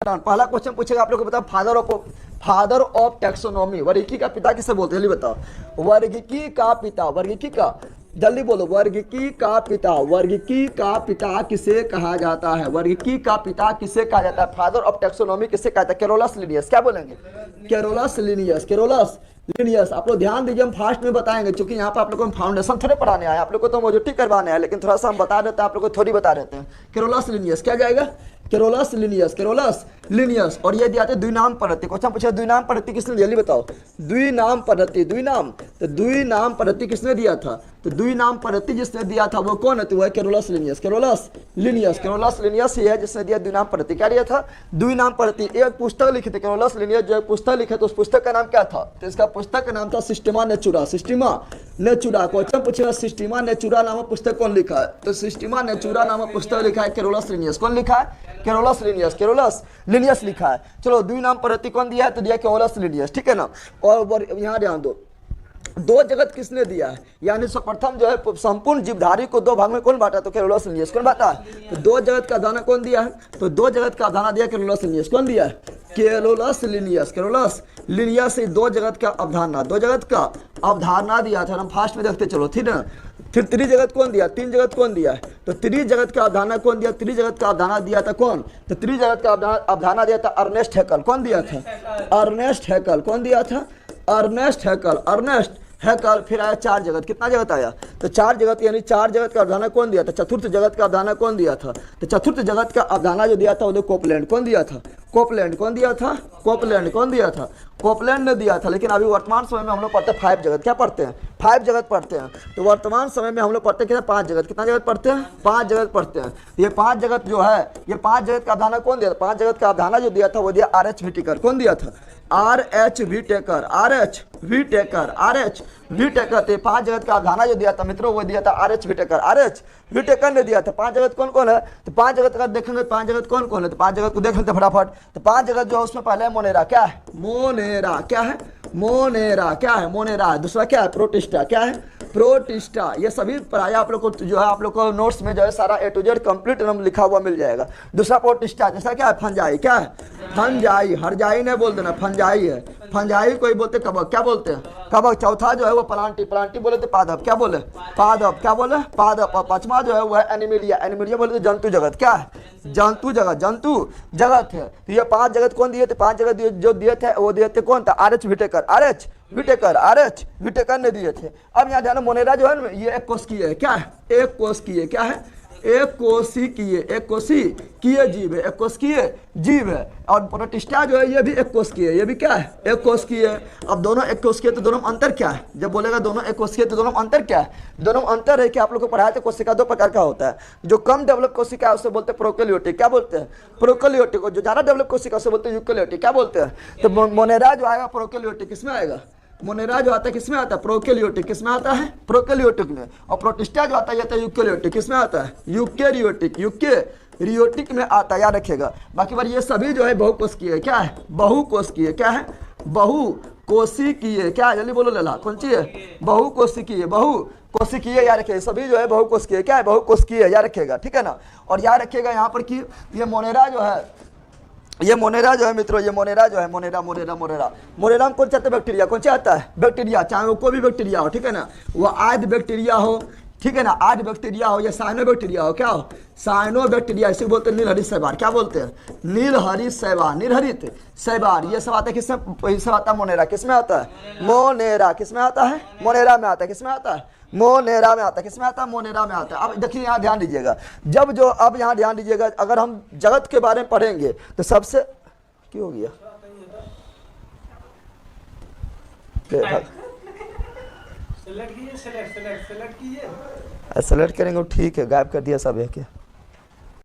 पहला क्वेश्चन पूछेगा आप लोग को, बताओ फादर ऑफ टैक्सोनॉमी, वर्गीकी का पिता किसे बोलते हैं, जल्दी बताओ। वर्गीकी का पिता, वर्गीकी का, जल्दी बोलो, वर्गीकी का पिता, वर्गीकी का पिता किसे कहा जाता है, वर्गीकी का पिता किसे कहा जाता है, फादर ऑफ टैक्सोनॉमी किसे कहा जाता है, कैरोलस लिनियस। क्या बोलेंगे, कैरोलस लिनियस, कैरोलस लिनियस। आप लोग ध्यान दीजिए, हम फास्ट में बताएंगे, क्योंकि यहाँ पर आप लोग को फाउंडेशन थोड़े पढ़ाने आए, आप लोग को तो मौजूदगी करवाने हैं, लेकिन थोड़ा सा हम बता देते हैं, आप लोग को थोड़ी बता देते हैं। कैरोलस लिनियस क्या जाएगा, कैरोलस लिनियस, कैरोलस लिनियस। और ये दिया था द्विनाम पद्धति, क्वेश्चन पूछा द्विनाम पद्धति किसने दिया, जल्दी बताओ। द्विनाम पद्धति, द्विनाम, तो द्विनाम पद्धति किसने दिया था, तो द्विनाम पद्धति जिसने दिया था वो कौन है, तो वो है Carolus Linnaeus, Carolus Linnaeus, Carolus Linnaeus ही है जिसने दिया द्विनाम पद्धति। क्या दिया था, द्विनाम पद्धति। एक पुस्तक लिखी थी कैरोलस लिनियस, जो एक पुस्तक लिखे तो उस पुस्तक का नाम क्या था, तो इसका पुस्तक का नाम था सिस्टेमा नेचुरा, सिस्टेमा नेचुरा। क्वेश्चन पूछेगा सिस्टेमा नेचुरा नामक पुस्तक कौन लिखा है, तो सिस्टेमा नेचुरा नामक पुस्तक लिखा है कैरोलस लिनियस। कौन लिखा है, कैरोलस लिनियस, कैरोलस लिनियस लिखा है। चलो द्विनाम पद्धति कौन दिया है, तो दिया कैरोलस लिनियस, ठीक है ना। और यहाँ ध्यान दो, दो जगत किसने दिया है, यानी सर्वप्रथम जो है संपूर्ण जीवधारी को दो भाग में कौन बांटा, तो कैरोलस लिनियस। कौन बांटा है, तो दो जगत का अवधारणा कौन दिया है, तो दो जगत का अवधारणा दिया कैरोलस लिनियस। कौन दिया है, कैरोलस लिनियस, कैरोलस लिनियस से दो जगत का अवधारणा, दो जगत का अवधारणा दिया था। हम फास्ट में देखते चलो, ठीक है। फिर त्रिजगत कौन दिया, तीन जगत कौन दिया है, तो त्रिजगत का अवधारणा कौन दिया, त्रिजगत का अवधारणा दिया था कौन, तो त्रिजगत का अवधारणा दिया था अर्नेस्ट हैकल। कौन दिया था, अर्नेस्ट हैकल। कौन दिया था, अर्नेस्ट हैकल, अर्नेस्ट हैकल। फिर आया चार जगत, कितना जगत आया, तो चार जगत, यानी चार जगत का अवधारणा कौन दिया था, चतुर्थ जगत का अवधारणा कौन दिया था, तो चतुर्थ जगत का अवधारणा जो दिया था वो कोपलैंड। कौन दिया था, कोपलैंड। कौन दिया था, कोपलैंड। कौन दिया था, कोपलैंड ने दिया था। लेकिन अभी वर्तमान समय में हम लोग पढ़ते हैं फाइव जगत। क्या पढ़ते हैं, फाइव जगत पढ़ते हैं। तो वर्तमान समय में हम लोग पढ़ते हैं पांच जगत। कितना जगत पढ़ते हैं, पांच जगत पढ़ते हैं। ये पांच जगत जो है, ये पांच जगत का अवधारणा कौन दिया था, पांच जगत का अवधारणा जो दिया था वो दिया R.H. व्हिटेकर। कौन दिया था, R.H. Whittaker, R.H. Whittaker, R.H. Whittaker. तो पांच जगत का अवधारणा जो दिया था मित्रों वो दिया था R.H. Whittaker, R.H. व्हिटेकर ने दिया था। पांच जगत कौन कौन है, तो पांच जगत का देखेंगे, पांच जगत कौन कौन है, तो पांच जगत को देख लेते फटाफट। तो पांच जगत जो है उसमें पहले है मोनेरा। क्या है, मोनेरा। क्या है, मोनेरा। क्या है, मोनेरा। दूसरा क्या है, प्रोटिस्टा। क्या है, प्रोटिस्टा। ये सभी प्राय आप लोग को जो है, आप लोग को नोट्स में जो है सारा A to Z कंप्लीट नाम लिखा हुआ मिल जाएगा। दूसरा प्रोटिस्टा। दूसरा क्या है, फंजाई। क्या है, फंजाई। हरजाई नहीं बोल देना, फंजाई है। फंजाई कोई बोलते कबक। क्या बोलते हैं, कबक। चौथा जो है वो प्लांटी, प्लांटी बोले तो पादप। क्या बोले, पादप। क्या बोले, पादप। और पांचवा जो है वो है एनिमिलिया, एनिमिलिया बोले तो जंतु जगत। क्या है, जंतु जगत, जंतु जगत है। तो ये पांच जगत कौन दिए थे, पांच जगत जो दिए थे वो दिए थे कौन था, R.H. Whittaker, R.H. Whittaker, R.H. Whittaker ने दिए थे। अब यहाँ ध्यान, मोनेरा जो है ना ये एक कोशिकीय है। क्या है, एक कोशिकीय। क्या है, एक कोशिकीय, एक कोशिकीय जीव है, एक कोशिकीय जीव है। और प्रोटिस्टा जो है ये भी एक कोशिकीय है, ये भी क्या है, एक कोशिकीय है। अब दोनों एक कोशिकीय, तो दोनों में अंतर क्या है, जब बोलेगा दोनों एक कोशिकीय तो दोनों में अंतर क्या है, दोनों में अंतर है कि आप लोग को पढ़ाया था कोशिका दो प्रकार का होता है। जो कम डेवलप कोशिका है उससे बोलते हैं प्रोकैरियोटिक। क्या बोलते हैं, प्रोकैरियोटिक। और जो ज्यादा डेवलप कोशिका उससे बोलते हैं यूकैरियोटिक। क्या बोलते हैं, तो मोनेरा जो आएगा प्रोकैरियोटिक, किसमें आएगा, मोनेरा जो आता है किसमें आता है, प्रोकैरियोटिक। किसमें आता है, प्रोकैरियोटिक में। और प्रोटिस्टा जो आता है यूकैरियोटिक। किसमें आता है, यूकैरियोटिक, यूकैरियोटिक में आता है, याद रखिएगा। बाकी बार ये सभी जो है बहुकोशिकीय है। क्या है, बहुकोशिकीय। क्या है, बहुकोशिकीय। क्या है, जल्दी बोलो लला, कौन सी है, बहुकोशिकीय, बहुकोशिकीय। याद रखिए सभी जो है बहुकोशिकीय। क्या है, बहुकोशिकीय, याद रखिएगा, ठीक है ना। और याद रखिएगा यहाँ पर कि ये मोनेरा जो है, ये मोनेरा जो है मित्रों, ये मोनेरा जो है, मोनेरा मोनेरा मोनेरा मोनेरा में कौन सा आता है, बैक्टीरिया। कौन सा आता है, बैक्टीरिया। चाहे वो कोई भी बैक्टीरिया हो, ठीक है ना, वो आयत बैक्टीरिया हो, ठीक है ना, आयत बैक्टीरिया हो या साइनो बैक्टीरिया हो। क्या हो, साइनो बैक्टीरिया। इसे बोलते हैं नीलहरित शैवाल। क्या बोलते हैं, नीलहरित शैवाल, नीलहरित शैवाल। ये सब आता है किसमें, ये सब आता है मोनेरा। किसमें आता है, मोनेरा। किसमें आता है, मोनेरा में आता है। किसमें आता है, मोनेरा में आता है। किसमें आता है, मोनेरा में आता है। अब देखिए यहाँ ध्यान दीजिएगा, जब जो अब यहाँ ध्यान दीजिएगा, अगर हम जगत के बारे में पढ़ेंगे तो सबसे क्यों हो गया, सेलेक्ट करेंगे ठीक है, गायब कर दिया सब है क्या।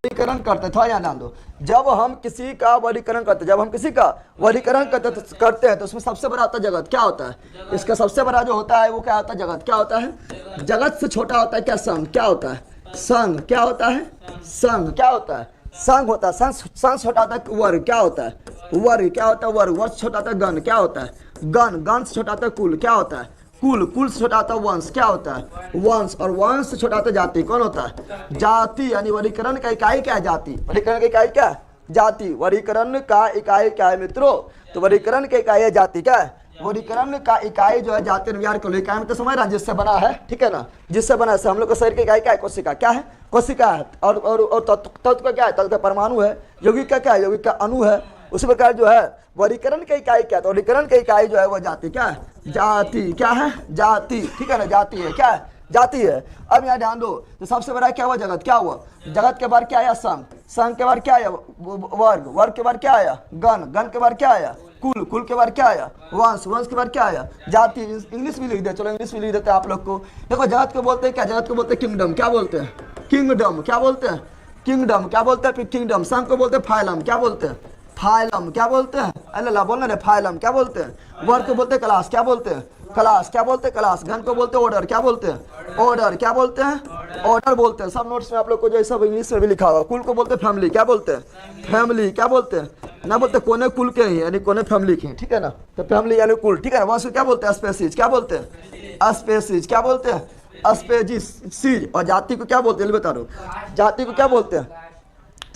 वर्गीकरण करते थोड़ा यहाँ ध्यान दो, जब हम किसी का वर्गीकरण करते, जब हम किसी का वर्गीकरण करते हैं तो उसमें सबसे बड़ा होता है जगत। क्या होता है, इसका सबसे बड़ा जो होता है वो क्या होता है, जगत। क्या होता है, जगत से छोटा होता है क्या, संघ। क्या होता है, संघ। क्या होता है, संघ। क्या होता है, संघ होता है। संघ छोटा होता है वर्ग। क्या होता है, वर्ग। क्या होता है, वर्ग। वर्ग से छोटा होता है गण। क्या होता है, गण। गण से छोटा होता है कुल। क्या होता है, कुल। कुल से छोटा होता है वंश। क्या होता है, वंश। और वंश से छोटा होता है जाति। कौन होता है, जाति। यानी वर्गीकरण का इकाई क्या है, जाति। वर्गीकरण की इकाई क्या है, जाति। वर्गीकरण का इकाई क्या है मित्रों? तो वर्गीकरण की इकाई है जाति। क्या है? वर्गीकरण का इकाई जो है जाति निर्विकार को इकाई में तो समझ रहा जिससे बना है, ठीक है ना, जिससे बना है। हम लोग का शरीर की इकाई क्या है? कोशिका। क्या है? कोशिका है। और तत्व का क्या है? तत्व का परमाणु है। यौगिक का क्या है? यौगिक का अणु है। उसी प्रकार जो है वर्गीकरण की इकाई क्या है? तो वर्गीकरण की इकाई जो है वो जाति। क्या है? जाति। क्या है? जाति, ठीक है ना, जाति है। क्या है? जाति है। अब यहाँ ध्यान दो, तो सबसे बड़ा क्या हुआ? जगत। क्या हुआ? जगत के बाद क्या आया? संघ। संघ के बाद क्या आया? वर्ग। वर्ग के बाद क्या आया? गण। गण के बाद क्या आया? कुल। कुल के बाद क्या आया? वंश। वंश के बाद क्या आया? जाति। इंग्लिश भी लिख दे, चलो इंग्लिश भी लिख देते हैं आप लोग को। देखो जगत को बोलते हैं क्या? जगत को बोलते हैं किंगडम। क्या बोलते हैं? किंगडम। क्या बोलते हैं? किंगडम। क्या बोलते हैं? फिर किंगडम। संघ को बोलते हैं फाइलम। क्या बोलते हैं? फाइलम। क्या बोलते हैं? अल्लाह बोलना रे, फाइलम। क्या बोलते हैं? वर्ग को बोलते हैं क्लास। क्या बोलते हैं? क्लास। क्या बोलते हैं? क्लास। गण को बोलते हैं ऑर्डर। क्या बोलते हैं? ऑर्डर। क्या बोलते हैं? ऑर्डर बोलते हैं। सब नोट्स में आप लोग को जो सब इंग्लिश में भी लिखा होगा। कुल को बोलते हैं फैमिली। क्या बोलते हैं? फैमिली। क्या बोलते हैं? ना बोलते कोने कुल के ही, यानी कोने फैमिली के, ठीक है ना, तो फैमिली यानी कुल, ठीक है ना। वंश क्या बोलते हैं? स्पेसीज। क्या बोलते हैं? स्पेसीज। क्या बोलते हैं? स्पेसीज। और जाति को क्या बोलते हैं? बता दो, जाति को क्या बोलते हैं?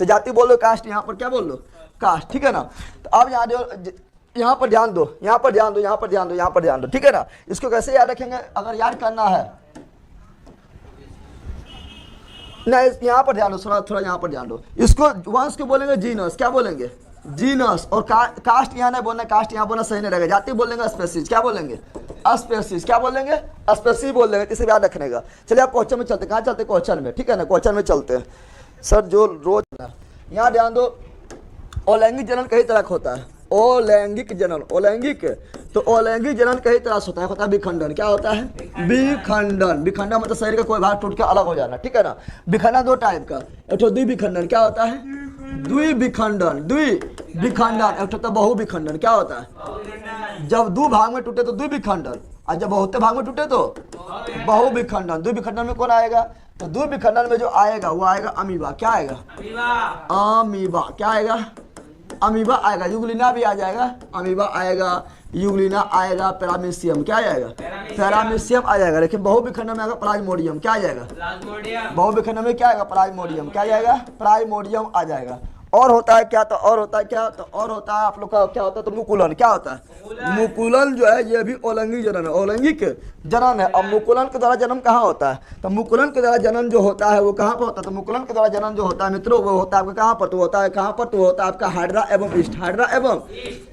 तो जाति बोल लो कास्ट, यहाँ पर क्या बोल लो? कास्ट, ठीक है ना। तो अब यहाँ पर ध्यान दो, यहाँ पर ध्यान दो, यहाँ पर ध्यान दो, यहाँ पर ध्यान दो, ठीक है ना। इसको कैसे याद रखेंगे? अगर याद करना है, नहीं यहाँ पर ध्यान दो, थोड़ा थोड़ा यहाँ पर ध्यान दो। इसको वंश को बोलेंगे जीनस। क्या बोलेंगे? जीनस। और कास्ट यहाँ नहीं बोलना, कास्ट यहाँ बोलना सही नहीं रहेगा। जाति बोलेंगे स्पेसीज। क्या बोलेंगे? स्पेसीज। क्या बोलेंगे? स्पेसी बोल देंगे। इसे याद रखने का। चलिए आप क्वेश्चन में चलते, कहाँ चलते? क्वेश्चन में, ठीक है ना, क्वेश्चन में चलते हैं। सर जो रोज यहाँ ध्यान दो, अलैंगिक जनन कई तरह का होता है। अलैंगिक जनन, अलैंगिक, तो अलैंगिक जनन कई तरह से होता है विखंडन। क्या होता है? विखंडन। विखंडन मतलब शरीर का कोई भाग टूट के अलग हो जाना, ठीक है ना। विखंडन दो टाइप का, एक तो द्विविखंडन। क्या होता है? द्विविखंडन। द्विविखंडन। एक तो बहुविखंडन। क्या होता है? जब दो भाग में टूटे तो द्विविखंडन, और जब बहुते भाग में टूटे तो बहुविखंडन। द्विविखंडन में कौन आएगा? तो द्विविखंडन में जो आएगा वो आएगा अमीबा। क्या आएगा? अमीबा। क्या आएगा? अमीबा आएगा। यूग्लिना भी आ जाएगा, अमीबा आएगा, यूग्लिना आएगा, पैरामीशियम। क्या आएगा? पैरामीशियम आ जाएगा। लेकिन बहुविखंडन में आएगा प्लाज्मोडियम। क्या आ जाएगा? बहुविखंडन में क्या आएगा? प्लाज्मोडियम। क्या जाएगा? प्लाज्मोडियम आ जाएगा। और होता है क्या? तो और होता है क्या? तो और होता है आप लोग का क्या होता है? तो मुकुलन। क्या होता है? मुकुलन जो है ये भी अलैंगिक जनन है, अलैंगिक जनन है। अब मुकुलन के द्वारा जन्म कहाँ होता है? तो मुकुलन के द्वारा जन्म जो होता है वो कहाँ पर होता है? तो मुकुलन के द्वारा जन्म जो होता है मित्रों वो होता है आपका कहाँ पर? तो होता है कहाँ पर? तो होता है आपका हाइड्रा एवं ईस्ट। हाइड्रा एवं,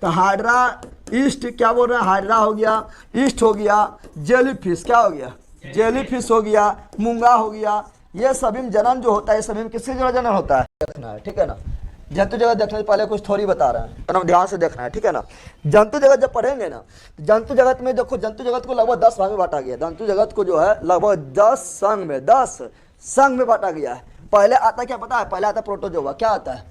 तो हाइड्रा ईस्ट। क्या बोल रहे हैं? हाइड्रा हो गया, ईस्ट हो गया, जेलीफिश। क्या हो गया? जेलीफिश हो गया, मूंगा हो गया। ये सभी में जनन जो होता है, सभी में किसके द्वारा जनन होता है? देखना है, ठीक है ना। जंतु जगत देखने से पहले कुछ थोड़ी बता रहे हैं, तो ध्यान से देखना है, ठीक है ना। जंतु जगत जब पढ़ेंगे ना, जंतु जगत में देखो, जंतु जगत को लगभग 10 भाग में बांटा गया। जंतु जगत को जो है लगभग 10 संघ में, 10 संघ में बांटा गया है। पहले आता क्या पता है? पहले आता प्रोटोजोआ। क्या आता है?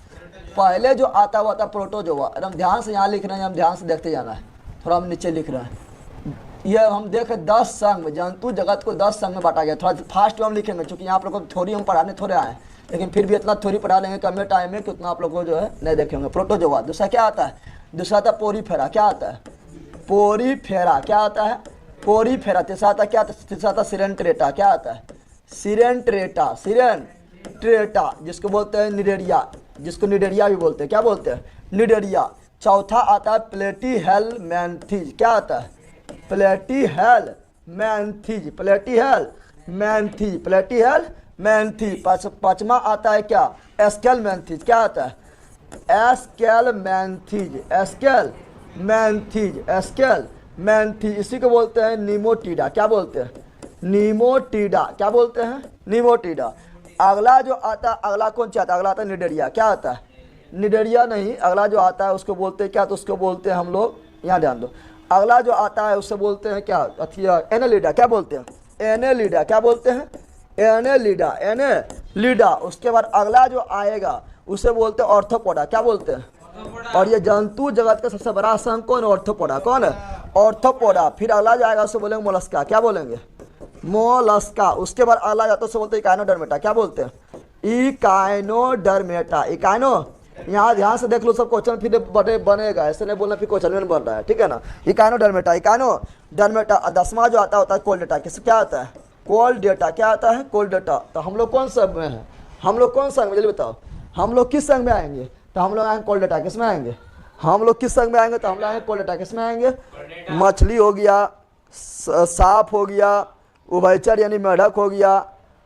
पहले जो आता हुआ था प्रोटोजोआ। एकदम ध्यान से यहाँ लिख रहे हैं, हम ध्यान से देखते जाना है। थोड़ा हम नीचे लिख रहे हैं, ये हम देख 10 संघ में, जंतु जगत को 10 संघ में बांटा गया। थोड़ा फास्ट में हम लिखेंगे क्योंकि यहाँ पर लोग थोड़ी हम पढ़ाने थोड़े आए, लेकिन फिर भी इतना थोड़ी पढ़ा लेंगे कम टाइम में कि उतना आप लोग को जो है नहीं देखेंगे। प्रोटोजोआ। दूसरा क्या आता है? दूसरा आता है पोरीफेरा। क्या आता है? पोरीफेरा। क्या आता है? पोरीफेरा। तीसरा आता क्या? तीसरा आता सिरेंट्रेटा। क्या आता है? सिरेंट्रेटा। सिरेंट्रेटा जिसको बोलते हैं निडेरिया, जिसको निडेरिया भी बोलते हैं। क्या बोलते हैं? निडेरिया। चौथा आता है प्लेटीहेलमैंथीज। क्या आता है? प्लेटीहेलमैंथीज। प्लेटीहेलमैंथीज। प्लेटीहेलमैंथीज। पांचवा आता है क्या? एस्केलमैंथीज। क्या आता है? एस्केलमैंथीज। एस्केलमैंथीज। एस्केलमैंथीज। इसी को बोलते हैं निमोटिडा। क्या बोलते हैं? निमोटिडा। क्या बोलते हैं? निमोटिडा। अगला जो आता है, अगला कौन सा आता है? अगला आता है निडेरिया। क्या आता है? निडेरिया नहीं, अगला जो आता है उसको बोलते हैं क्या? तो उसको बोलते हैं हम लोग, यहाँ ध्यान दो, अगला जो आता है उससे बोलते हैं क्या? अथिया एनेलिडा। क्या बोलते हैं? एनेलिडा। क्या बोलते हैं? एनेलिडा। एनेलिडा। उसके बाद अगला जो आएगा उसे बोलते हैं ऑर्थोपोडा। क्या बोलते हैं? और ये जंतु जगत का सबसे बड़ा संघ कौन? ऑर्थोपोडा। कौन है? ऑर्थोपोडा। फिर अगला जो आएगा उसे बोलेंगे मोलस्का। क्या बोलेंगे? मोलस्का। उसके बाद अगला जाता है उसे बोलते हैं इकाइनोडर्मेटा। क्या बोलते हैं? इकाइनोडर्मेटा। इकाइनो, यहाँ ध्यान से देख लो, सब क्वेश्चन फिर बनेगा, ऐसे नहीं बोलना फिर क्वेश्चन में बन रहा है, ठीक है ना। इकाइनोडर्मेटा। इकाइनोडर्मेटा। 10वां जो आता है कोल डेटा। किस क्या आता है? कोल डेटा। क्या आता है? कोल डेटा। तो हम लोग कौन संघ में है? हम लोग कौन संघ में? जल्दी बताओ, हम लोग किस संघ में आएंगे? तो हम लोग आएंगे कोल्ड डेटा, किस में आएंगे? हम लोग किस संग में आएंगे? तो हम लोग आएंगे कोल्ड डेटा, किस में आएंगे? मछली हो गया, सांप हो गया, उभयचर यानी मेढक हो गया,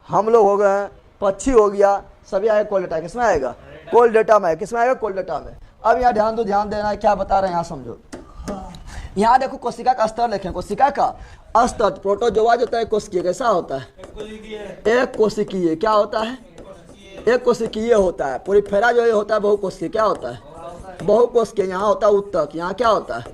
हम लोग हो गए, पक्षी हो गया, सभी आएगा कोल्ड डेटा, किस में आएगा? कोल्ड डेटा में। किस में आएगा? कोल्ड डेटा में। अब यहाँ ध्यान दो, ध्यान देना है क्या बता रहे हैं यहाँ समझो। यहाँ देखो कोशिका का स्तर लिखें, कोशिका का स्तर। प्रोटोजोआ जो होता है कोशिकीय कैसा होता है? एक कोशिकीय। क्या होता है? एक कोशिकीय होता है। पोरीफेरा जो होता है बहुकोशिकीय। क्या होता है? बहुकोशिकीय। यहाँ होता है उत्तक, यहाँ क्या होता है?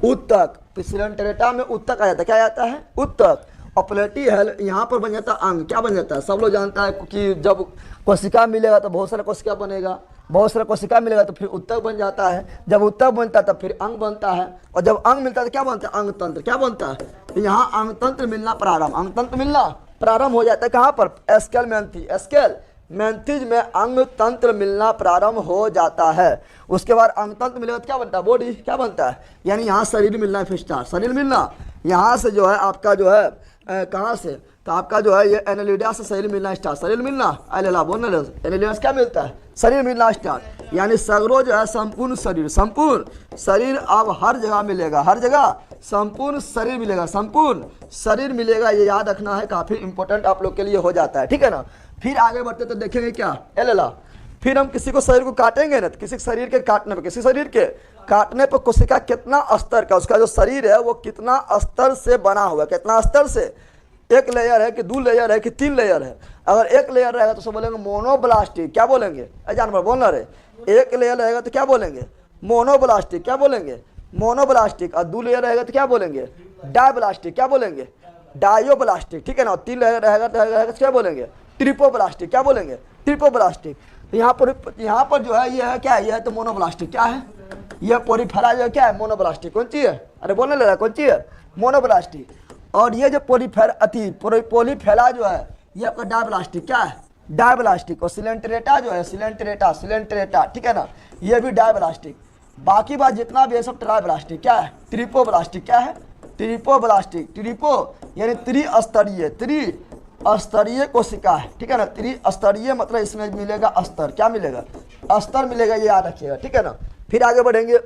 उत्तक। सिलेंट्रेटा में उत्तक आ जाता है, क्या आ जाता है? उत्तक। और प्लेटी है यहाँ पर बन जाता है अंग। क्या बन जाता है? सब लोग जानता है कि जब कोशिका मिलेगा तो बहुत सारा कोशिका बनेगा, बहुत सारा कोशिका मिलेगा तो फिर उत्तक बन जाता है, जब उत्तक बनता है तब फिर अंग बनता है, और जब अंग मिलता है तो क्या बनता है? अंग तंत्र। क्या बनता है? तो यहाँ अंग तंत्र मिलना प्रारंभ, अंग तंत्र मिलना प्रारंभ हो जाता है। कहाँ पर? एस्केल मेंथी, एस्केल मेंथिज में अंग तंत्र मिलना प्रारंभ हो जाता है। उसके बाद अंग तंत्र मिलेगा तो क्या बनता है? बॉडी। क्या बनता है? यानी यहाँ शरीर मिलना है, फिर स्टार शरीर मिलना। यहाँ से जो है आपका जो है कहाँ से? तो आपका जो है ये एनालिडा से शरीर मिलना स्टार्ट, शरीर मिलना अलेला बोलना एनालिडा से क्या मिलता है? शरीर मिलना स्टार्ट। यानी सगरो जो है संपूर्ण शरीर, संपूर्ण शरीर अब हर जगह मिलेगा, हर जगह संपूर्ण शरीर मिलेगा, संपूर्ण शरीर मिलेगा। ये याद रखना है, काफी इंपॉर्टेंट आप लोग के लिए हो जाता है, ठीक है ना। फिर आगे बढ़ते तो देखेंगे क्या एलेला। फिर हम किसी को शरीर को काटेंगे ना, किसी शरीर के काटने पर, किसी शरीर के काटने पर कोशिका कितना स्तर का, उसका जो शरीर है वो कितना स्तर से बना हुआ है, कितना स्तर से, एक लेयर है कि दो लेयर है कि तीन लेयर है। अगर एक लेयर रहेगा तो सब बोलेंगे मोनोब्लास्टिक। क्या बोलेंगे? जानवर बोलना रहे। एक लेयर रहेगा तो क्या बोलेंगे? मोनोब्लास्टिक। क्या बोलेंगे? मोनोब्लास्टिक। और दो लेयर रहेगा तो क्या बोलेंगे? डायब्लास्टिक। क्या बोलेंगे? डायोब्लास्टिक, ठीक है ना। तीन लेयर रहेगा तो क्या बोलेंगे? ट्रिपोब्लास्टिक। क्या बोलेंगे? ट्रिपोब्लास्टिक। तो यहाँ पर जो है ये है क्या है? ये है तो मोनोब्लास्टिक। क्या है? यह पोरीफेरा जो क्या है? मोनोब्लास्टिक। कौन चीज है? अरे बोलने लगा कौन चीज है? मोनोब्लास्टिक। और ये जो पोलीफेरा जो है ये आपका डायब्लास्टिक। क्या है? डायब्लास्टिक। और सिलेंट्रेटा जो है सिलेंट्रेटा, ठीक है ना, ये भी डायब्लास्टिक। बाकी बात जितना भी है सब ट्राइब्लास्टिक। क्या है? ट्रिपोब्लास्टिक। क्या है? ट्रिपोब्लास्टिक। ट्रिपो यानी त्रिस्तरीय, त्रिस्तरीय कोशिका है, ठीक है ना। त्रिस्तरीय मतलब इसमें मिलेगा अस्तर। क्या मिलेगा? अस्तर मिलेगा, ये याद रखिएगा, ठीक है ना। फिर आगे बढ़ेंगे।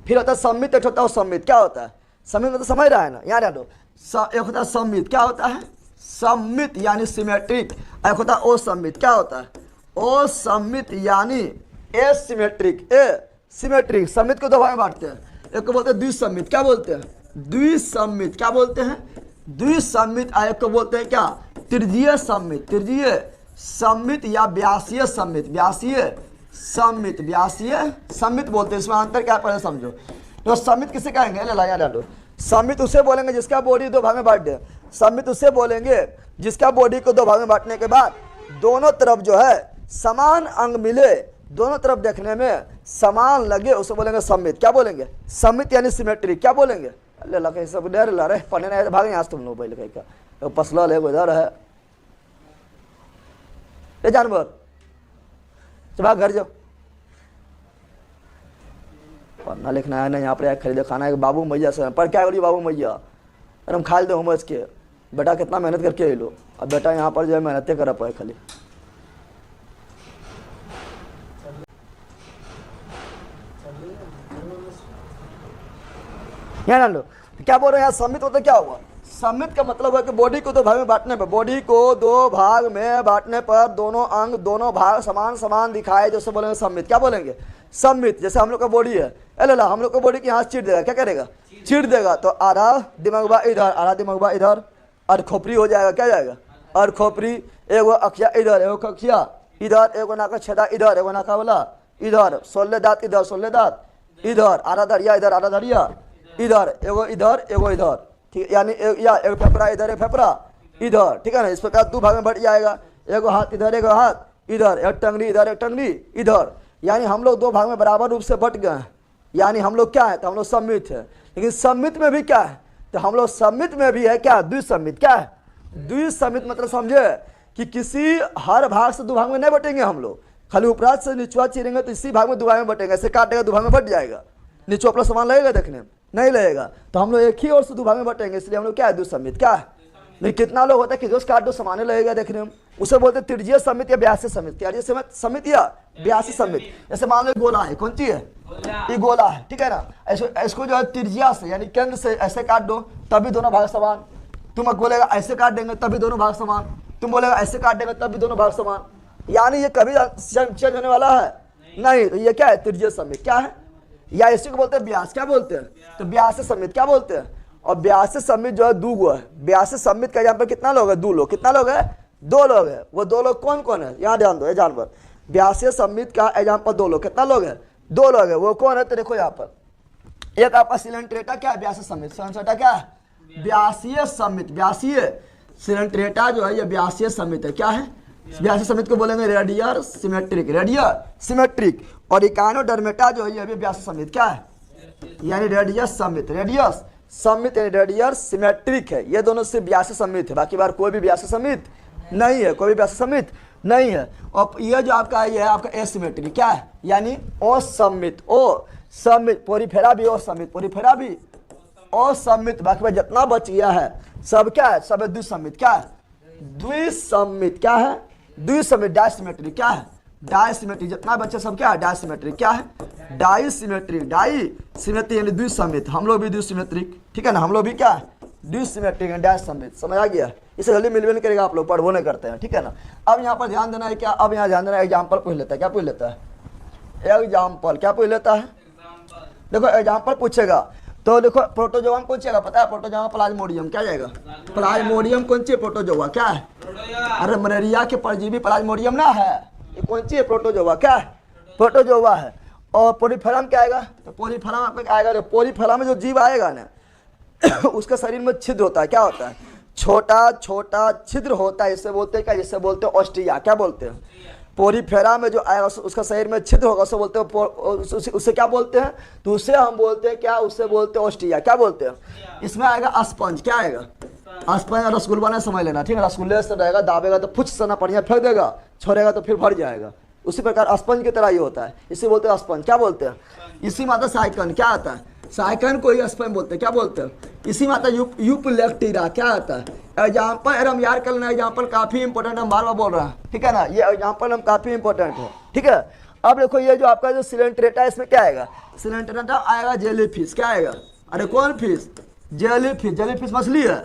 फिर होता है सम्मित, एक होता है सम्मित। क्या होता है? सम्मित मतलब समझ रहा है ना, याद दो। एक होता है सम्मित। क्या होता है? सम्मित यानी सिमेट्रिक। एक होता है असम्मित। क्या होता है? असम्मित यानी एसिमेट्रिक। सिमेट्रिक। सम्मित को दो भाग में बांटते हैं, एक को बोलते हैं द्विसम्मित। क्या बोलते हैं? द्विसम्मित। क्या बोलते हैं? द्विसम्मित। एक को बोलते हैं क्या? तृतीय सम्मित। तृतीय सम्मित या व्यासीय सम्मित। व्यासीय सम्मित, व्यासीय सम्मित बोलते हैं। इसमें अंतर क्या पहले समझो। तो सम्मित किसे कहेंगे? ले ला याद डालो। सम्मित उसे बोलेंगे जिसका बॉडी दो भाग में बांट दे। सम्मित उसे बोलेंगे जिसका बॉडी को दो भाग में बांटने के बाद दोनों तरफ जो है समान अंग मिले, दोनों तरफ देखने में समान लगे, उसे बोलेंगे सम्मित। क्या बोलेंगे? सम्मित यानी सिमेट्रिक। क्या बोलेंगे? ले ला सब डर ला रहे पढ़ने नहीं भाग यहाँ से तुम लोग पहले कहीं का पसला है इधर है ये जानवर भाग घर जाओ। पढ़ना लिखना है ना, यहाँ पर खरीदे खाना है बाबू मैया से पर क्या करिए बाबू मैया, अरे हम खा दे समझ के बेटा कितना मेहनत करके लो। अब बेटा यहाँ पर जो है मेहनतें करा पाए खाली। यहाँ लो क्या बोल रहे हैं? सम्मित होता क्या हुआ? सम्मित का मतलब है कि बॉडी को दो भाग में बांटने पर, बॉडी को दो भाग में बांटने पर दोनों अंग दोनों भाग समान समान दिखाए, जैसे बोलेंगे सम्मित। क्या बोलेंगे? सम्मित। जैसे हम लोग का बॉडी है, अल्लाह हम लोग का बॉडी के हाथ चीर देगा, क्या करेगा? चीर देगा। तो आधा दिमाग इधर, आधा दिमाग इधर, और खोपड़ी हो जाएगा। क्या जाएगा? और खोपड़ी। एगो अखिया इधर, एगो अखिया इधर, एगो नाका छेदा इधर, एगो नाका वाला इधर, 16 दांत इधर, 16 दांत इधर, आधा धरिया इधर, आधा धरिया इधर, एगो इधर, ठीक। यानी या एक फेफड़ा इधर, एक फेफड़ा इधर, ठीक है ना। इस प्रकार दो भाग में बढ़ जाएगा, एगो हाथ इधर, एगो हाथ इधर, एक टंगड़ी इधर, एक टंगड़ी इधर। यानी हम लोग दो भाग में बराबर रूप से बट गए हैं। यानी हम लोग क्या है? तो हम लोग सम्मित है। लेकिन सम्मित में भी क्या है? तो हम लोग सम्मित में भी है क्या? द्विसम्मित। क्या है? द्विसम्मित मतलब समझे कि किसी हर भाग से दो भाग में नहीं बटेंगे हम लोग, खाली उपराज से निचवा चीरेंगे तो इसी भाग में दो भाग में बटेंगे। ऐसे काटेगा दो भाग में बट जाएगा, नीचवा अपना सामान लगेगा देखने में नहीं लगेगा। तो हम लोग एक ही ओर से दो भाग में बटेंगे, इसलिए हम लोग क्या है? द्विसम्मित। क्या है? नहीं, कितना लोग होता है कि दोस्त काट दो सामान्य लगेगा देखने में, उसे बोलते हैं त्रिज्यीय समित या व्यासीय समित। त्रिज्यीय समित या व्यासीय समित। जैसे मान लो गोला है, कौन सी है, ये गोला है, ठीक है ना। इसको जो है त्रिज्या से यानी केंद्र से ऐसे काट दो तभी दोनों भाग समान। तुम बोलेगा ऐसे काट देंगे तभी दोनों भाग समान, तुम बोलेगा ऐसे काट देंगे तभी दोनों भाग समान, यानी ये कभी चेंज होने वाला है नहीं। तो ये क्या है, त्रिज्यीय समित क्या है, या इसी को बोलते हैं व्यास, क्या बोलते हैं, तो व्यासीय समित क्या बोलते हैं। और व्यासीय समित जो है दो गो है। व्यासीय समित का यहाँ पर कितना लोग है, दो लोग। कितना लोग है, दो लोग है। वो दो लोग कौन कौन है, यहाँ ध्यान दो, ये जानवर व्यासीय समित का एग्जाम्पल दो लोग। कितना लोग है, दो लोग है। वो कौन है, तो देखो यहाँ पर एक आपका सिलेंट्रेटा क्या है, व्यासीय समित। सिलेंट्रेटा क्या है, व्यासीय समित। व्यासीय सिलेंट्रेटा जो है ये व्यासीय समित है। क्या है, व्यासीय समित को बोलेंगे रेडियर सिमेट्रिक, रेडियर सिमेट्रिक। और इकाइनोडर्मेटा जो है ये भी व्यासीय समित क्या है, यानी रेडियस समित। रेडियस समित यानी रेडियर सिमेट्रिक है। ये दोनों से व्यासीय समित है, बाकी बार कोई भी व्यासीय समित नहीं है, कोई भी व्यासीय समित नहीं है। और ये जो आपका ये है आपका एसिमेट्रिक क्या है, यानी असमित। ओ समित, पोरीफेरा भी असमित, पोरीफेरा भी असमित। बाकी बार जितना बच गया है सब क्या है, सब द्विसमित। क्या है, द्विसमित। क्या है, द्विसमित। डायसिमेट्रिक क्या है, डायसिमेट्रिक। जितना बच्चे सब क्या है, डायसिमेट्रिक। क्या है, डायसिमेट्रिक। डायसिमेट्रिक यानी द्विसमित। हम लोग भी द्विसिमेट्रिक, ठीक है ना, हम लोग भी क्या है, द्विसिमेट्रिक एंड डायसिमेट्रिक। समझ आ गया, इसे जल्दी मिल भी नहीं करेगा, आप लोग पढ़वो नहीं करते हैं, ठीक है ना। अब यहाँ पर ध्यान देना है क्या, अब यहाँ ध्यान देना है, एग्जाम्पल पूछ लेता है। क्या पूछ लेता है, एग्जाम्पल। क्या पूछ लेता है, देखो एग्जाम्पल पूछेगा तो देखो प्रोटोजोआ पूछेगा, पता है प्रोटोजोआ प्लाज्मोडियम क्या जाएगा, प्लाज्मोडियम कौन सी है, प्रोटोजोआ क्या है, अरे मलेरिया के परजीवी प्लाज्मोडियम ना है, ये कौन सी है, प्रोटोजोआ। क्या है, प्रोटोजोआ है। और पोरीफेरम क्या आएगा, तो पोरीफेरम आपको क्या आएगा, पोरीफेरम में जो जीव आएगा ना उसका शरीर में छिद्र होता है। क्या होता है, छोटा छोटा छिद्र होता है, इससे बोलते हैं क्या, जिससे बोलते हैं ऑस्ट्रिया। क्या बोलते हैं, पोरीफेरा में जो आएगा उसका शरीर में छिद्र होगा उसे बोलते हैं, उसे क्या बोलते हैं, तो उसे हम बोलते हैं क्या, उसे बोलते हैं ऑस्ट्रिया। क्या बोलते हैं, इसमें आएगा स्पंज। क्या आएगा, स्पंज। रसगुल्ला ने समझ लेना, ठीक है, रसगुल्ले से रहेगा, दाबेगा तो फुच सना बढ़िया फेंक देगा, छोड़ेगा तो फिर भर जाएगा। उसी प्रकार स्पंज की तरह ही होता है, इसे बोलते हैं स्पंज। क्या बोलते हैं, इसी माता साइकन। क्या आता है, साइकन को ही स्पंज बोलते हैं। क्या बोलते हैं, इसी माता यूपलेक्टिरा। क्या आता है, एग्जाम्पल। अरे हम याद कर लेना, एग्जाम्पल काफी इंपॉर्टेंट, हम बार बार बोल रहे हैं, ठीक है ना, ये एग्जाम्पल हम काफी इंपॉर्टेंट है, ठीक है। अब देखो ये जो आपका जो सिलेंट्रेटा है इसमें क्या आएगा, सिलेंट्रेटा आएगा जेली फिश। क्या आएगा, अरे कौन fish, jelly fish. Jelly fish मछली है,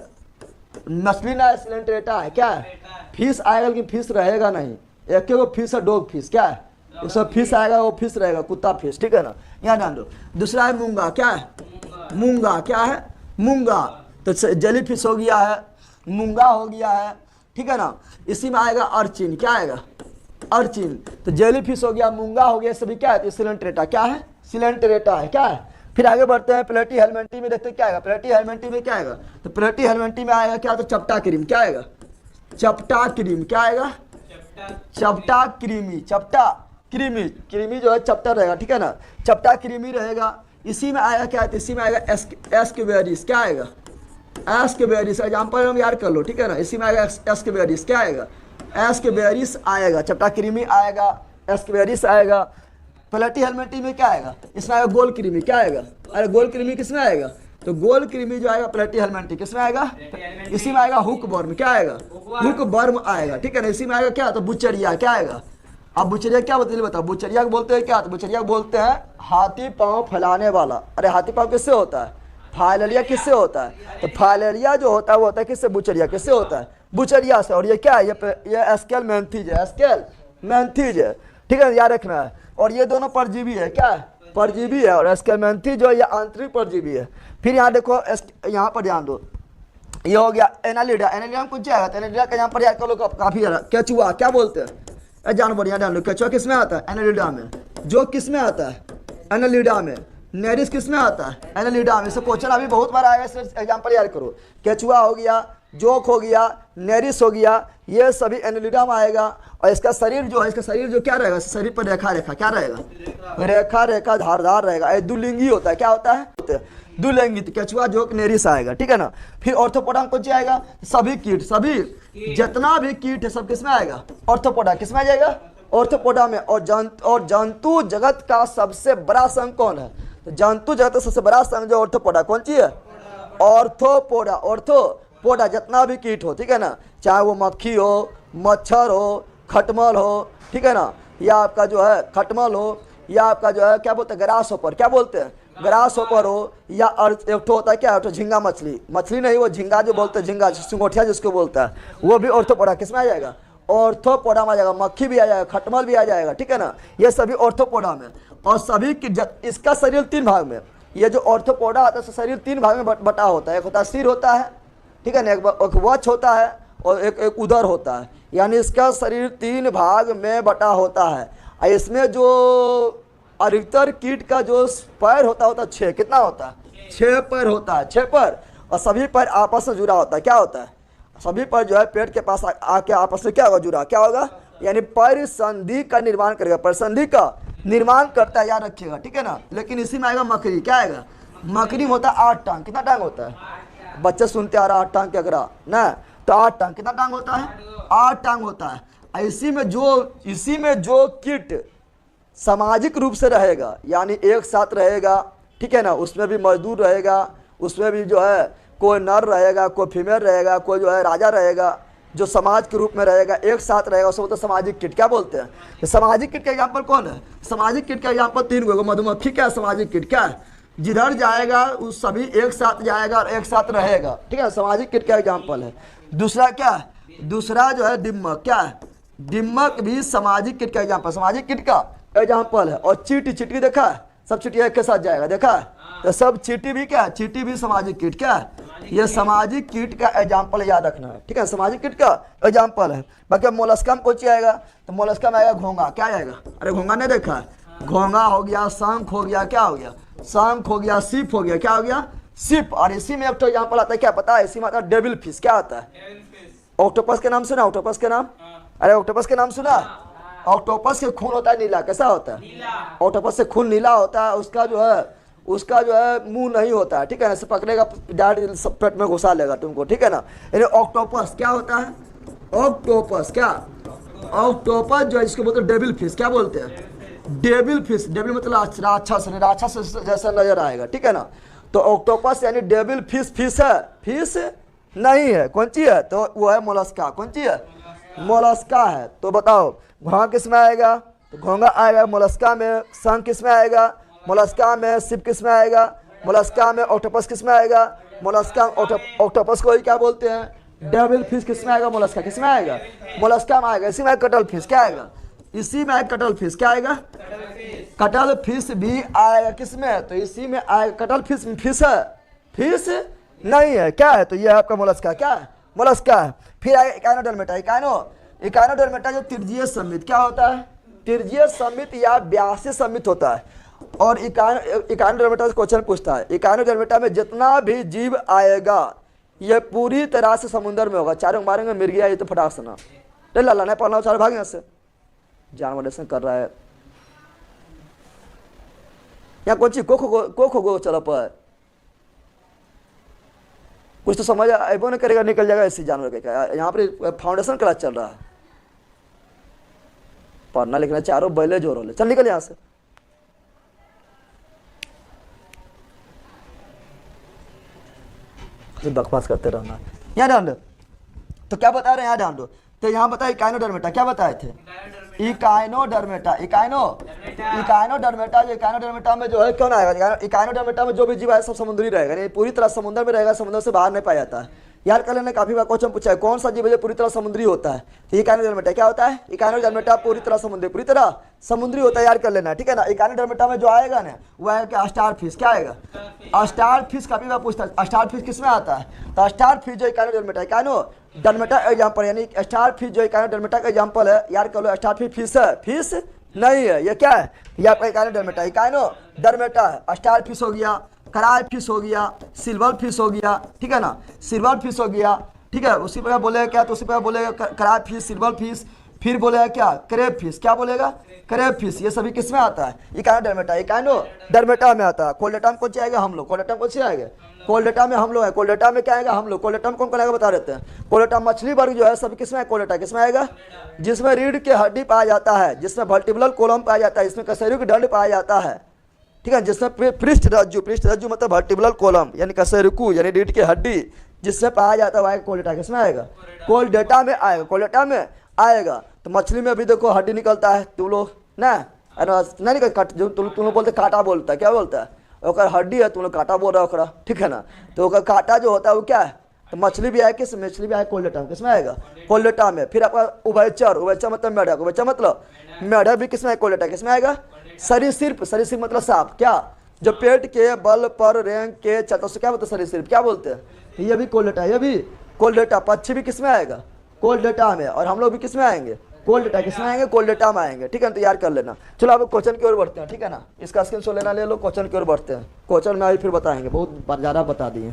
मछली ना है, सिलेंट्रेटा है। क्या है, फिश आएगा, लेकिन फिश रहेगा नहीं, एक वो फिश है डॉग फिश। क्या है, उसमें फिश आएगा, वो फिश रहेगा, कुत्ता फिश, ठीक है ना, यहाँ ध्यान दो। दूसरा है मूंगा। क्या है, मूंगा। क्या है, मूंगा। तो जेली फिश हो गया है, मूंगा हो गया है, ठीक है ना। इसी में आएगा अर्चिन। क्या आएगा, अर्चिन। तो जेली फिश हो गया, मूंगा हो गया, सभी क्या है, सिलेंट्रेटा। क्या है, सिलेंट्रेटा है। क्या है, फिर आगे बढ़ते हैं प्लेटी हेलमेंटी में, देखते हैं क्या आएगा, प्लेटी हेलमेंटी में क्या आएगा, तो प्लेटी हेलमेंटी में आएगा क्या, तो चपटा क्रीम। क्या आएगा, चपटा क्रीम। क्या आएगा, चपटा क्रीमी। चपटा क्रीमी, क्रीमी जो है चपटा रहेगा, ठीक है ना, चपटा क्रीमी रहेगा। इसी में आएगा क्या, इसी में आएगा एस्केवेरिस। क्या आएगा, एस्केवेरिस। एग्जाम्पल हम याद कर लो, ठीक है ना, इसी में आएगा एस्केवेरिस। क्या आएगा, एस्केवेरिस आएगा, चपटा क्रीमी आएगा, एस्केवेरिस आएगा। प्लेटी हेलमेटी में क्या आएगा, इसमें आएगा गोल क्रीमी। क्या आएगा, अरे गोल क्रीमी किसमें आएगा, तो गोल क्रीमी जो आएगा प्लेटी हेलमेटी किसमें आएगा, इसी में आएगा हुक बर्म। क्या आएगा, हुक बर्म आएगा, ठीक है ना। इसी में आएगा क्या, तो बुचरिया। क्या आएगा, अब बुचरिया क्या बोलते हैं बताओ, बुचरिया को बोलते हैं क्या, तो बुचरिया को बोलते हैं हाथी पांव फैलाने वाला। अरे हाथी पांव किससे होता है, फाइलेरिया किससे होता है, तो फाइलेरिया जो होता है वो होता है किससे, बुचरिया। किससे होता है, बुचरिया से। और ये क्या है, ये एस्केल मैंथीज है, एस्केल मैंथीज है, ठीक है, याद रखना है। और ये दोनों परजीवी है। क्या है, परजीवी है। और एस्केल मैंथीज जो है ये आंतरिक परजीवी है। फिर यहाँ देखो, यहाँ पर ध्यान दो, ये हो गया एनालिडा। एनालिडा में कुछ जाएगा, तो एनालिडा का यहाँ पर याद कर लो काफी केचुआ। क्या बोलते हैं, जानवर, यहाँ ध्यान लो, केचुआ किसमें आता है, एनालिडा में। जो किसमें आता है, एनालिडा में। नेरिस किसमें आता है, एनालिडा में। इसे क्वेश्चन अभी बहुत बार आएगा, इसलिए एग्जाम्पल याद करो। केचुआ हो गया, जोक हो गया, नेरिस हो गया, ये सभी एनालिडा में आएगा। और इसका शरीर जो है, इसका शरीर जो क्या रहेगा, शरीर पर रेखा रेखा क्या रहेगा, रेखा रेखा धारदार रहेगा। ये दुलिंगी होता है। क्या होता है, दुलिंगी। तो केचुआ जोक नेरिस आएगा, ठीक है ना। फिर ऑर्थोपोडा कौन सी आएगा, सभी कीट, सभी जितना भी कीट है सब किसमें आएगा, ऑर्थोपोडा। किसमें आ जाएगा, ऑर्थोपोडा में। और जंतु जगत का सबसे बड़ा संघ कौन है, तो जंतु जगत का सबसे बड़ा संघ जो ऑर्थोपोडा, कौन सी है, ऑर्थोपोडा। ऑर्थो पोडा जितना भी कीट हो, ठीक है ना, चाहे वो मक्खी हो, मच्छर हो, खटमल हो, ठीक है ना, या आपका जो है खटमल हो, या आपका जो है क्या बोलते हैं ग्रास होपर, क्या बोलते हैं ग्रास होपर हो, या एक ठो होता है क्या, झींगा मछली, मछली नहीं वो झींगा जो बोलते हैं, झींगा सिंगोठिया जिसको बोलता है, वो भी ऑर्थोपोडा किसमें आ जाएगा, ऑर्थोपोडा में आ जाएगा। मक्खी भी आ जाएगा, खटमल भी आ जाएगा, ठीक है ना, ये सभी ऑर्थोपोडा में। और सभी की इसका शरीर 3 भाग में, ये जो ऑर्थोपोडा आता है शरीर 3 भाग में बटा होता है। एक होता है सिर होता है, ठीक है ना, एक वक्ष होता है और एक उदर होता है, यानी इसका शरीर 3 भाग में बटा होता है। और इसमें जो अधिकतर कीट का जो पैर होता है 6, कितना होता है 6 पैर होता है, 6 पैर, और सभी पैर आपस में जुड़ा होता है। क्या होता है, सभी पैर जो है पेट के पास आके आपस में क्या होगा, जुड़ा, क्या होगा, यानी परिसंधि का निर्माण करेगा, परिसंधि का निर्माण करता है, याद रखिएगा, ठीक है ना। लेकिन इसी में आएगा मकड़ी, क्या आएगा, मकड़ी में होता है 8 टांग, कितना टांग होता है, बच्चे सुनते आ रहा 8 टांग क्या करा ना, तो 8 टांग, कितना टांग होता है, 8 टांग होता है। इसी में जो कीट सामाजिक रूप से रहेगा, यानी एक साथ रहेगा, ठीक है ना, उसमें भी मजदूर रहेगा, उसमें भी जो है कोई नर रहेगा, कोई फीमेल रहेगा, कोई जो है राजा रहेगा, जो समाज के रूप में रहेगा, एक साथ रहेगा, उसको तो सामाजिक कीट क्या बोलते हैं। तो सामाजिक कीट का एग्जाम्पल कौन है, सामाजिक कीट का एग्जाम्पल 3 गो, मधुमक्खी क्या है, सामाजिक कीट क्या है, जिधर जाएगा उस सभी एक साथ जाएगा और एक साथ रहेगा, ठीक है, सामाजिक कीट का एग्जाम्पल है। दूसरा क्या है, दूसरा जो है दीमक, क्या है, दीमक भी सामाजिक कीट का एग्जाम्पल, सामाजिक कीट का एग्जाम्पल है। और चींटी, चिटकी देखा है, सब चिटिया एक के साथ जाएगा, देखा है, तो सब चींटी भी क्या है, चींटी भी सामाजिक कीट, क्या है, ये सामाजिक कीट का एग्जाम्पल याद रखना है, ठीक है, सामाजिक कीट का एग्जाम्पल है। बाकी मोलस्का में कौन सी आएगा, तो मोलस्का में आएगा घोंगा, क्या आएगा, अरे घोंगा नहीं देखा है, घोंगा हो गया, शंख हो गया, क्या हो गया, शंख हो गया, सिप हो गया, क्या हो गया, सिप। और इसी में एक तो एग्जाम्पल आता है, क्या पता है, इसी में आता है डेविल फिश, क्या आता है, ऑक्टोपस के नाम सुना, ऑक्टोपस के नाम, अरे ऑक्टोपस के नाम सुना, ऑक्टोपस से खून होता है नीला, कैसा होता है, ऑक्टोपस से खून नीला होता है, उसका जो है मुंह नहीं होता है, ठीक है ना, से पकड़ेगा डायरेक्ट पेट में घुसा लेगा तुमको, ठीक है ना। यानी ऑक्टोपस क्या होता है, ऑक्टोपस क्या, ऑक्टोपस जो है इसको बोलते हैं डेविल फिश, क्या बोलते हैं, डेविल फिश, डेविल मतलब राक्षस जैसा नजर आएगा, ठीक है ना। तो ऑक्टोपस यानी डेविल फिश, फिश है, फिश नहीं है, कौन सी है, तो वो है मोलस्का, कौन सी है, मोलस्का है। तो बताओ घोंगा किस में आएगा, तो घोंगा आएगा मोलस्का में, शंख किस में आएगा, मोलस्का में, सिप किस में आएगा, मोलस्का में, ऑक्टोपस किस में आएगा, मोलस्का, ऑक्टोपस को ही क्या बोलते हैं, डेविल फिश किस में आएगा, मोलस्का किस में आएगा, मोलस्का में आएगा। इसी में कटल फिश क्या आएगा, इसी में कटल फिश क्या आएगा, कटल फिश भी आएगा किस में, तो इसी में आएगा, कटल फिश, फिश है, फिश नहीं है, क्या है, तो ये आपका मोलस्का, क्या है, मोलस्का है। फिर आएगा इकाइनोडर्मेटा, इकाइनोडर्मेटा जो त्रिज्यीय समित, क्या होता है, त्रिज्यीय समित या व्यासीय समित होता है। और इकाइनोडर्मेटा से क्वेश्चन पूछता है, इकाइनोडर्मेटा में जितना भी जीव आएगा ये पूरी तरह से समुद्र में होगा, चारों मारेंगे मिल गया, ये तो फटाक सुना, लाला नहीं पढ़ना, चार भाग यहाँ से, जानवर ऐसा कर रहा है, यहाँ कौन सी को चलो पर कुछ तो समझ आएबो नहीं करेगा, निकल जाएगा ऐसे जानवर के, क्या यहाँ पर फाउंडेशन क्लास चल रहा है, पढ़ना लिखना चारों बैले जोर हो, चल निकल यहाँ से। बकवास करते रहना, यहाँ ध्यान दो, तो क्या बता रहे हैं, यहाँ ध्यान दो, तो यहाँ बताया इकाइनोडर्मेटा, क्या बताए थे, इकाइनोडर्मेटा, इकाइनोडर्मेटा जो इकाइनोडर्मेटा में जो है क्यों ना आएगा, इकाइनोडर्मेटा में जो भी जीव है सब समुद्री रहेगा, नहीं पूरी तरह समुद्र में रहेगा, समुद्र से बाहर नहीं पाया जाता है। यार कल ने काफी बार क्वेश्चन पूछा है कौन सा जीव है पूरी तरह समुद्री होता है, तो इकाइनोडर्मेटा क्या होता है, इकाइनोडर्मेटा पूरी तरह समुद्री होता है, यार कर लेना, ठीक है ना। इकाइनोडर्मेटा में जो आएगा ना वो आएगा स्टार फिश, क्या आएगा, स्टार फिश, काफी बार पूछता है स्टार फिश किस में आता है, तो स्टार फिश जो इकाइनोडर्मेटा, इकाइनोडर्मेटा एग्जाम्पल, यानी स्टार फिश जो इकाइनोडर्मेटा का एग्जाम्पल है, यार कर लो, स्टार फिश फिश है, फिश नहीं है, ये क्या है, ये आपका इकाइनोडर्मेटा, इकाइनोडर्मेटा है। स्टार फिश हो गया, कराई फिश हो गया, सिल्वर फिश हो गया, ठीक है ना, सिल्वर फिश हो गया, ठीक है, उसी पर बोलेगा क्या, तो उसी पर बोलेगा कराई फिश, सिल्वर फिश, फिर बोलेगा क्या, क्रेब फिश, क्या बोलेगा, क्रेब फिश, ये सभी किस में आता है, इकाइनोडर्मेटा, इकाइनोडर्मेटा में आता है। कोल्डेटा में कौन सी आएगा, हम लोग, कोल्डेटा में कौन सी आएगा, कोल्डेटा में हम लोग है, कोल्डेटा में क्या आएगा, हम लोग, कोल्डेटा में कौन कौन आएगा बता देते हैं। कोल्डेटा मछली वर्ग जो है सभी किस में, कोल्डेटा किस में आएगा, जिसमें रीढ़ के हड्डी पाया जाता है, जिसमें वर्टिब्रल कॉलम पाया जाता है, इसमें कशेरुकी दंड पाया जाता है, ठीक है, जिसमें पृष्ठ रज्जु मतलब वर्टिब्रल कॉलम यानी कशेरुकी यानी रीढ़ की हड्डी, जिससे पाया जाता है वह कोल्ड डेटा किसमें आएगा? कोल्ड डेटा में आएगा, कोल्ड डेटा में आएगा। तो मछली में भी देखो हड्डी निकलता है, तुम लोग ना नहीं निकल, जो तुम लोग बोलते कांटा बोलता है, क्या बोलता है? ओकर हड्डी है, तुम लोग कांटा बोल रहा है ओकरा, ठीक है ना। तो ओकर कांटा जो होता है वो क्या है? तो मछली भी आए किस, मछली भी आए कोल्ड डेटा में, किसमें आएगा? कोल्ड डेटा में। फिर आपका उभयचर, उभयचर मतलब मेढक, उभयचर मतलब मेढक भी किसमें? कोल्ड डेटा किसमें आएगा? सरीसृप, सरीसृप मतलब सांप, क्या? जो पेट के बल पर रेंग के चलता उससे क्या बोलते हैं? सरीसृप, क्या बोलते हैं? ये भी कोल्ड डेटा, ये भी कोल्ड डेटा। पक्षी भी किसमें आएगा? कोल्ड डेटा में। और हम लोग भी किसमें आएंगे? Cold data. किसमें आएंगे? कोल्ड डेटा में आएंगे, ठीक है ना। तैयार कर लेना। चलो अब क्वेश्चन की ओर बढ़ते हैं, ठीक है ना। इसका स्क्रीनशॉट लेना ले लो, क्वेश्चन की ओर बढ़ते हैं। क्वेश्चन में अभी फिर बताएंगे, बहुत ज़्यादा बता दिए।